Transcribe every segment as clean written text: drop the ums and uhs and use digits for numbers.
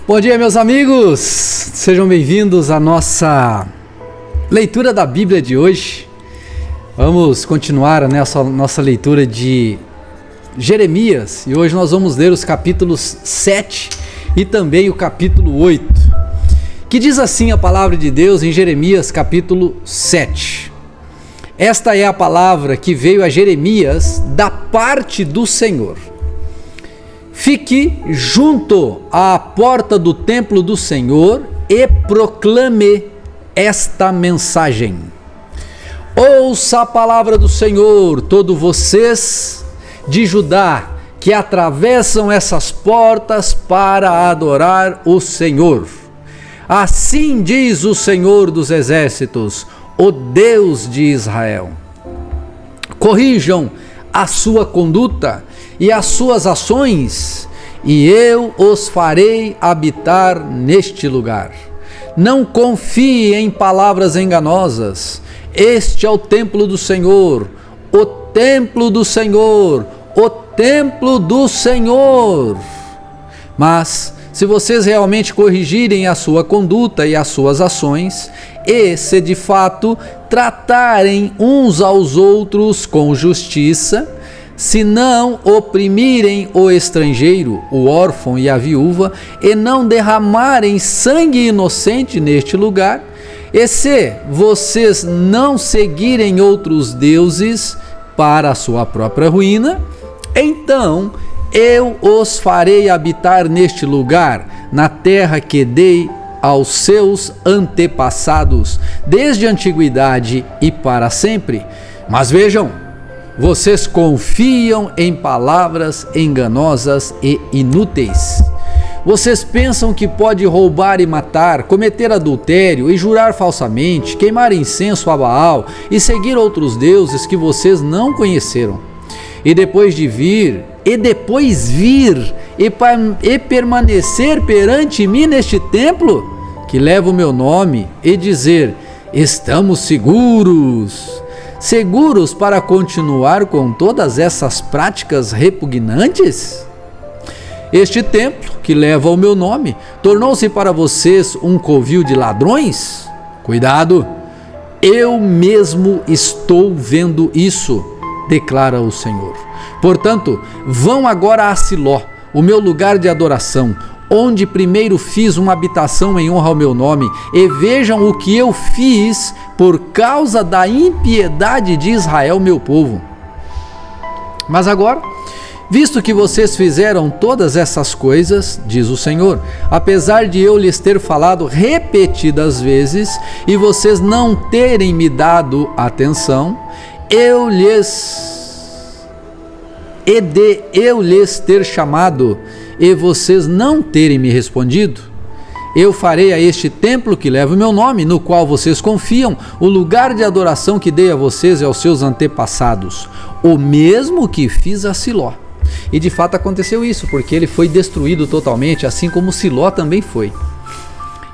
Bom dia, meus amigos, sejam bem-vindos à nossa leitura da Bíblia de hoje. Vamos continuar a nossa leitura de Jeremias e hoje nós vamos ler os capítulos 7 e também o capítulo 8, que diz assim a palavra de Deus em Jeremias capítulo 7. Esta é a palavra que veio a Jeremias da parte do Senhor. Fique junto à porta do templo do Senhor e proclame esta mensagem. Ouça a palavra do Senhor, todos vocês de Judá que atravessam essas portas para adorar o Senhor. Assim diz o Senhor dos Exércitos, o Deus de Israel. Corrijam a sua conduta e as suas ações, e eu os farei habitar neste lugar. Não confie em palavras enganosas. Este é o templo do Senhor, o templo do Senhor, o templo do Senhor. Mas se vocês realmente corrigirem a sua conduta e as suas ações, e se de fato tratarem uns aos outros com justiça, se não oprimirem o estrangeiro, o órfão e a viúva, e não derramarem sangue inocente neste lugar, e se vocês não seguirem outros deuses para a sua própria ruína, então eu os farei habitar neste lugar, na terra que dei aos seus antepassados, desde a antiguidade e para sempre. Mas vejam, vocês confiam em palavras enganosas e inúteis. Vocês pensam que pode roubar e matar, cometer adultério e jurar falsamente, queimar incenso a Baal e seguir outros deuses que vocês não conheceram. E depois vir e permanecer perante mim neste templo, que leva o meu nome, e dizer, estamos seguros para continuar com todas essas práticas repugnantes? Este templo, que leva o meu nome, tornou-se para vocês um covil de ladrões? Cuidado, eu mesmo estou vendo isso, declara o Senhor. Portanto, vão agora a Siló, o meu lugar de adoração, onde primeiro fiz uma habitação em honra ao meu nome, e vejam o que eu fiz por causa da impiedade de Israel, meu povo. Mas agora, visto que vocês fizeram todas essas coisas, diz o Senhor, apesar de eu lhes ter falado repetidas vezes, e vocês não terem me dado atenção, eu lhes ter chamado, e vocês não terem me respondido, eu farei a este templo que leva o meu nome, no qual vocês confiam, o lugar de adoração que dei a vocês e aos seus antepassados, o mesmo que fiz a Siló. E de fato aconteceu isso, porque ele foi destruído totalmente, assim como Siló também foi.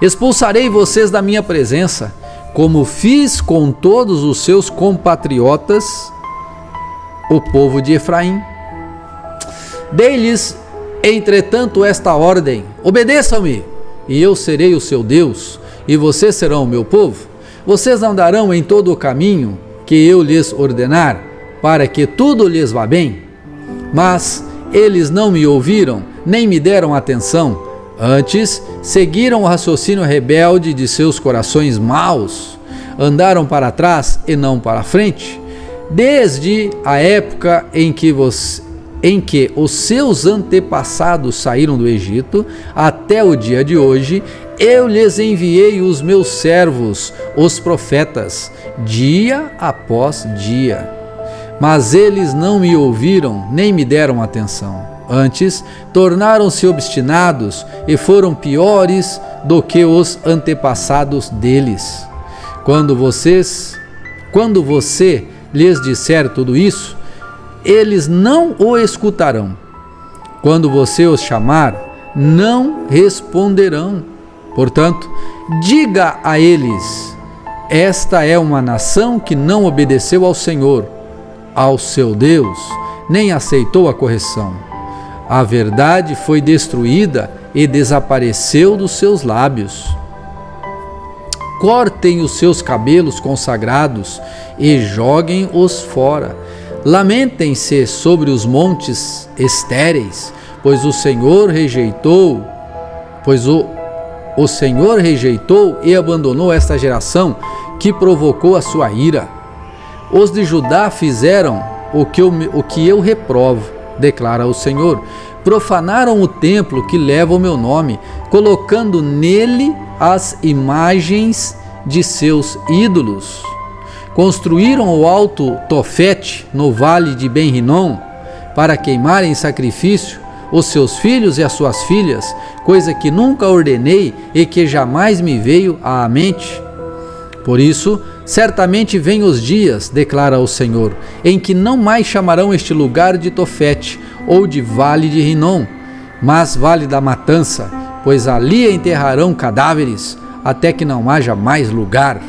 Expulsarei vocês da minha presença, como fiz com todos os seus compatriotas, o povo de Efraim. Dei-lhes, entretanto, esta ordem: obedeçam-me, e eu serei o seu Deus, e vocês serão o meu povo. Vocês andarão em todo o caminho que eu lhes ordenar, para que tudo lhes vá bem. Mas eles não me ouviram, nem me deram atenção. Antes, seguiram o raciocínio rebelde de seus corações maus. Andaram para trás e não para frente. Desde a época em que os seus antepassados saíram do Egito, até o dia de hoje, eu lhes enviei os meus servos, os profetas, dia após dia. Mas eles não me ouviram, nem me deram atenção. Antes, tornaram-se obstinados e foram piores do que os antepassados deles. Quando você lhes disser tudo isso, eles não o escutarão. Quando você os chamar, não responderão. Portanto, diga a eles: esta é uma nação que não obedeceu ao Senhor, ao seu Deus, nem aceitou a correção. A verdade foi destruída e desapareceu dos seus lábios. Cortem os seus cabelos consagrados e joguem-os fora. Lamentem-se sobre os montes estéreis, pois o Senhor rejeitou, o Senhor rejeitou e abandonou esta geração que provocou a sua ira. Os de Judá fizeram o que eu reprovo, declara o Senhor. Profanaram o templo que leva o meu nome, colocando nele as imagens de seus ídolos. Construíram o alto Tofete no vale de Ben-Rinom para queimarem em sacrifício os seus filhos e as suas filhas, coisa que nunca ordenei e que jamais me veio à mente. Por isso, certamente vêm os dias, declara o Senhor, em que não mais chamarão este lugar de Tofete ou de vale de Rinom, mas vale da matança, pois ali enterrarão cadáveres, até que não haja mais lugar.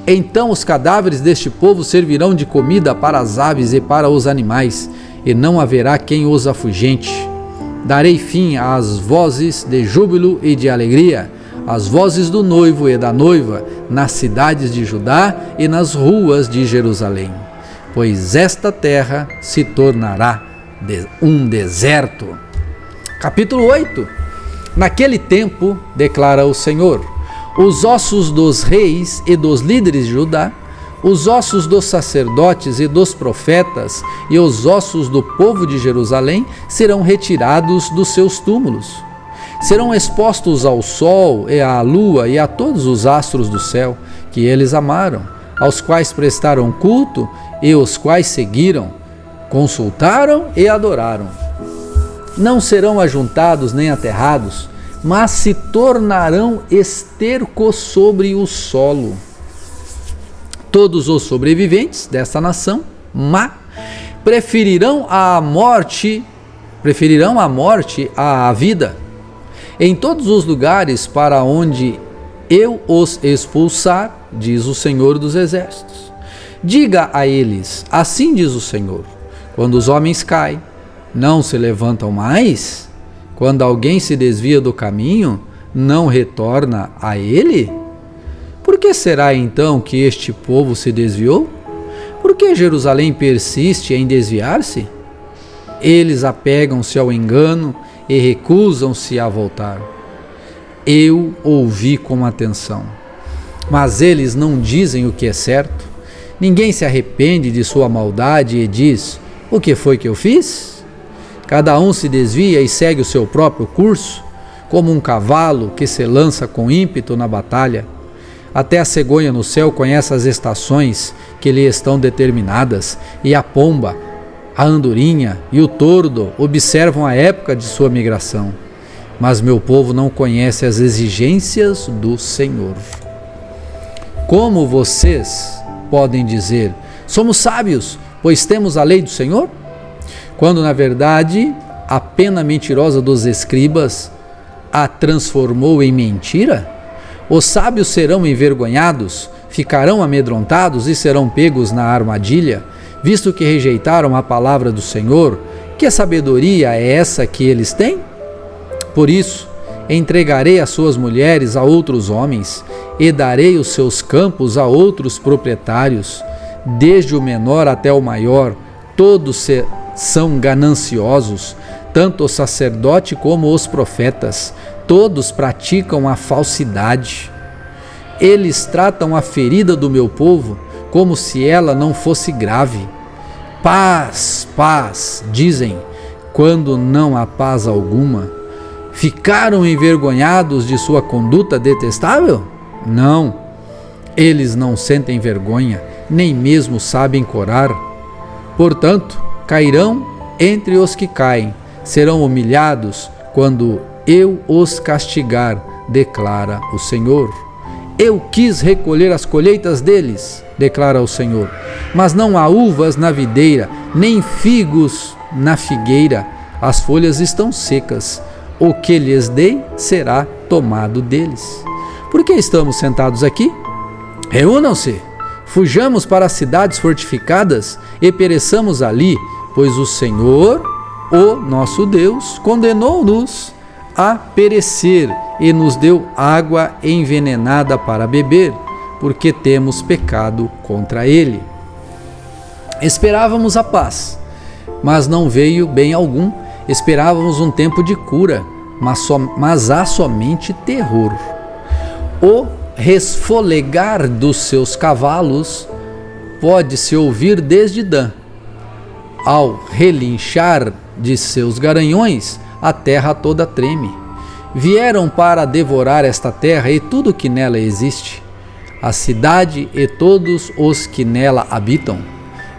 Então os cadáveres deste povo servirão de comida para as aves e para os animais, e não haverá quem os afugente. Darei fim às vozes de júbilo e de alegria, às vozes do noivo e da noiva, nas cidades de Judá e nas ruas de Jerusalém, pois esta terra se tornará um deserto. Capítulo 8. Naquele tempo, declara o Senhor, os ossos dos reis e dos líderes de Judá, os ossos dos sacerdotes e dos profetas e os ossos do povo de Jerusalém serão retirados dos seus túmulos. Serão expostos ao sol e à lua e a todos os astros do céu, que eles amaram, aos quais prestaram culto e os quais seguiram, consultaram e adoraram. Não serão ajuntados nem aterrados, mas se tornarão esterco sobre o solo. Todos os sobreviventes desta nação má preferirão a morte à vida. Em todos os lugares para onde eu os expulsar, diz o Senhor dos Exércitos. Diga a eles, assim diz o Senhor, quando os homens caem, não se levantam mais? Quando alguém se desvia do caminho, não retorna a ele? Por que será então que este povo se desviou? Por que Jerusalém persiste em desviar-se? Eles apegam-se ao engano e recusam-se a voltar. Eu ouvi com atenção, mas eles não dizem o que é certo. Ninguém se arrepende de sua maldade e diz, o que foi que eu fiz? Cada um se desvia e segue o seu próprio curso, como um cavalo que se lança com ímpeto na batalha. Até a cegonha no céu conhece as estações que lhe estão determinadas, e a pomba, a andorinha e o tordo observam a época de sua migração. Mas meu povo não conhece as exigências do Senhor. Como vocês podem dizer, somos sábios, pois temos a lei do Senhor? Quando, na verdade, a pena mentirosa dos escribas a transformou em mentira? Os sábios serão envergonhados, ficarão amedrontados e serão pegos na armadilha, visto que rejeitaram a palavra do Senhor. Que sabedoria é essa que eles têm? Por isso, entregarei as suas mulheres a outros homens e darei os seus campos a outros proprietários. Desde o menor até o maior, todos são gananciosos, tanto o sacerdote como os profetas. Todos praticam a falsidade. Eles tratam a ferida do meu povo como se ela não fosse grave. Paz, paz, dizem, quando não há paz alguma. Ficaram envergonhados de sua conduta detestável? Não, eles não sentem vergonha, nem mesmo sabem corar. Portanto, cairão entre os que caem, serão humilhados quando eu os castigar, declara o Senhor. Eu quis recolher as colheitas deles, declara o Senhor, mas não há uvas na videira, nem figos na figueira. As folhas estão secas. O que lhes dei será tomado deles. Por que estamos sentados aqui? Reúnam-se, fujamos para as cidades fortificadas e pereçamos ali, pois o Senhor, o nosso Deus, condenou-nos a perecer e nos deu água envenenada para beber, porque temos pecado contra ele. Esperávamos a paz, mas não veio bem algum. Esperávamos um tempo de cura, mas há somente terror. O resfolegar dos seus cavalos pode-se ouvir desde Dan. Ao relinchar de seus garanhões, a terra toda treme. Vieram para devorar esta terra e tudo que nela existe, a cidade e todos os que nela habitam.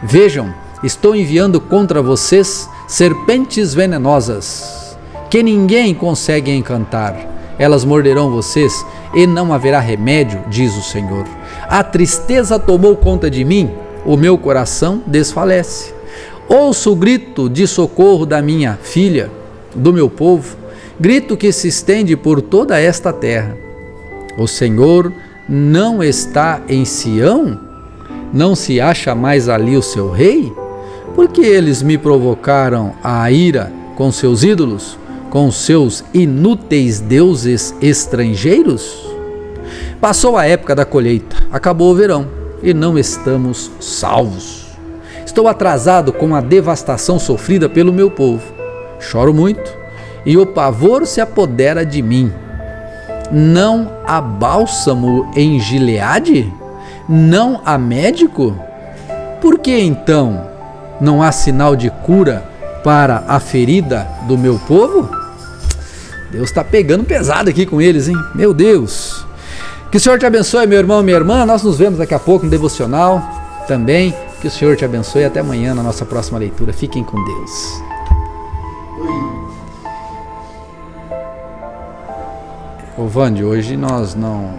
Vejam, estou enviando contra vocês serpentes venenosas, que ninguém consegue encantar. Elas morderão vocês e não haverá remédio, diz o Senhor. A tristeza tomou conta de mim, o meu coração desfalece. Ouço o grito de socorro da minha filha, do meu povo, grito que se estende por toda esta terra. O Senhor não está em Sião? Não se acha mais ali o seu rei? Porque eles me provocaram a ira com seus ídolos, com seus inúteis deuses estrangeiros? Passou a época da colheita, acabou o verão e não estamos salvos. Estou atrasado com a devastação sofrida pelo meu povo. Choro muito e o pavor se apodera de mim. Não há bálsamo em Gileade? Não há médico? Por que então não há sinal de cura para a ferida do meu povo? Deus está pegando pesado aqui com eles, hein? Meu Deus! Que o Senhor te abençoe, meu irmão, minha irmã. Nós nos vemos daqui a pouco no devocional também. Que o Senhor te abençoe. Até amanhã na nossa próxima leitura. Fiquem com Deus. Ô Vande, hoje nós não...